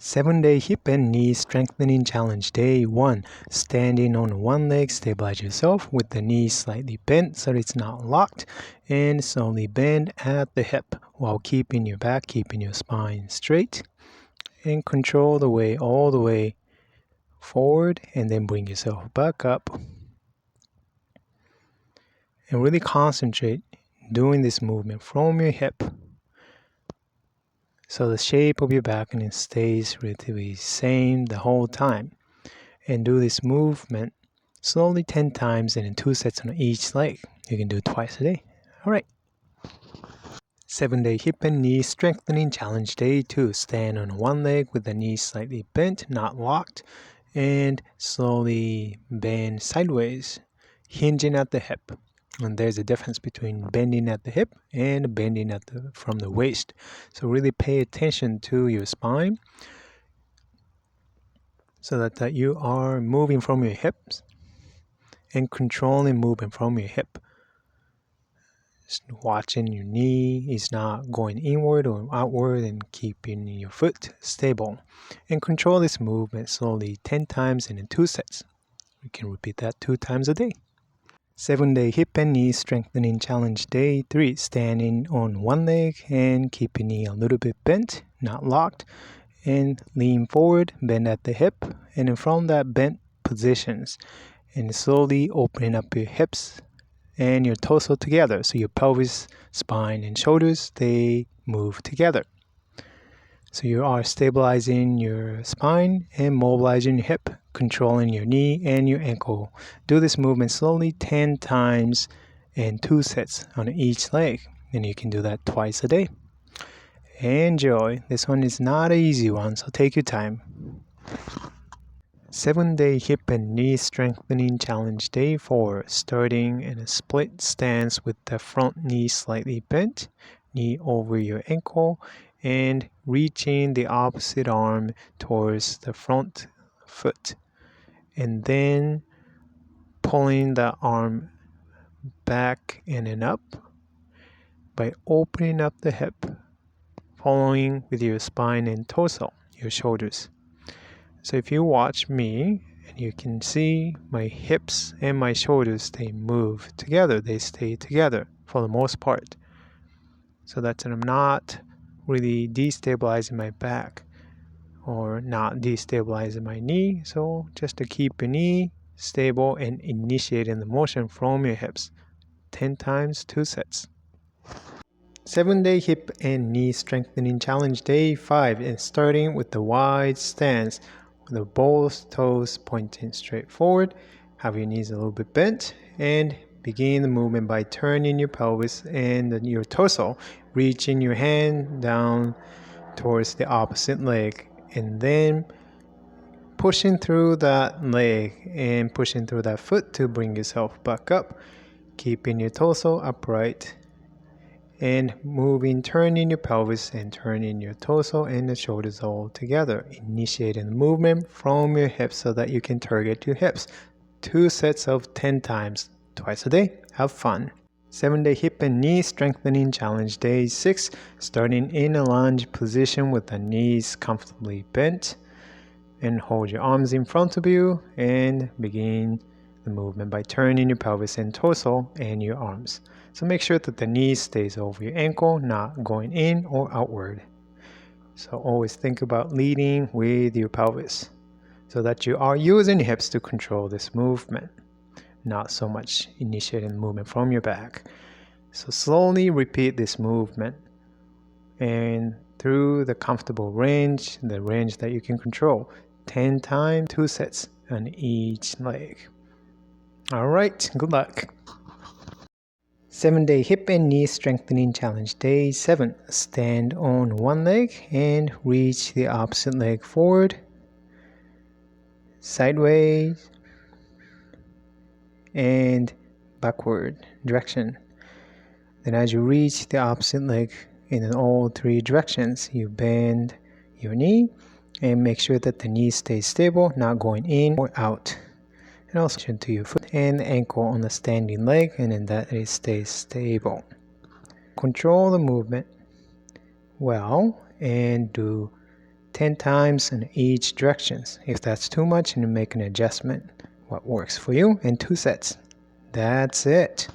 7-day hip and knee strengthening challenge. Day 1. Standing on one leg, stabilize yourself with the knee slightly bent so it's not locked, and slowly bend at the hip while keeping your back, keeping your spine straight, and control the way all the way forward, and then bring yourself back up. And really concentrate doing this movement from your hip, so the shape of your back and it stays relatively same the whole time. And do this movement slowly 10 times and in 2 sets on each leg. You can do it twice a day. Alright. 7-day hip and knee strengthening challenge. Day 2. Stand on one leg with the knee slightly bent, not locked, and slowly bend sideways, hinging at the hip. And there's a difference between bending at the hip and bending from the waist. So really pay attention to your spine so that you are moving from your hips and controlling movement from your hip. Just watching your knee is not going inward or outward, and keeping your foot stable. And control this movement slowly 10 times and in 2 sets. You can repeat that 2 times a day. 7-day hip and knee strengthening challenge. Day 3. Standing on one leg and keep your knee a little bit bent, not locked, and lean forward, bend at the hip, and then from that bent positions, and slowly opening up your hips and your torso together, so your pelvis, spine, and shoulders, they move together. So you are stabilizing your spine and mobilizing your hip, controlling your knee and your ankle. Do this movement slowly 10 times and 2 sets on each leg, and you can do that twice a day. Enjoy. This one is not an easy one, so take your time. 7-day hip and knee strengthening challenge. Day 4. Starting in a split stance with the front knee slightly bent, knee over your ankle, and reaching the opposite arm towards the front foot, and then pulling the arm back in and up by opening up the hip, following with your spine and torso, your shoulders. So if you watch me, and you can see my hips and my shoulders, they move together, they stay together for the most part, so that I'm not really destabilizing my back or not destabilizing my knee. So just to keep your knee stable and initiating the motion from your hips. 10 times, 2 sets. 7-day hip and knee strengthening challenge. Day 5. And starting with the wide stance with both toes pointing straight forward. Have your knees a little bit bent, and begin the movement by turning your pelvis and your torso, reaching your hand down towards the opposite leg, and then pushing through that leg and pushing through that foot to bring yourself back up, keeping your torso upright and moving, turning your pelvis and turning your torso and the shoulders all together, initiating the movement from your hips so that you can target your hips. 2 sets of 10 times, twice a day. Have fun. 7-day hip and knee strengthening challenge. Day 6. Starting in a lunge position with the knees comfortably bent, and hold your arms in front of you and begin the movement by turning your pelvis and torso and your arms. So make sure that the knee stays over your ankle, not going in or outward. So always think about leading with your pelvis so that you are using your hips to control this movement, not so much initiating the movement from your back. So slowly repeat this movement, and through the comfortable range, the range that you can control, 10 times, 2 sets on each leg. Alright, good luck. 7-day hip and knee strengthening challenge. Day 7. Stand on one leg and reach the opposite leg forward, sideways, and backward direction. Then as you reach the opposite leg in all 3 directions, you bend your knee and make sure that the knee stays stable, not going in or out. And also to your foot and ankle on the standing leg, and then that it stays stable. Control the movement well and do 10 times in each directions. If that's too much, you make an adjustment. What works for you in 2 sets. That's it.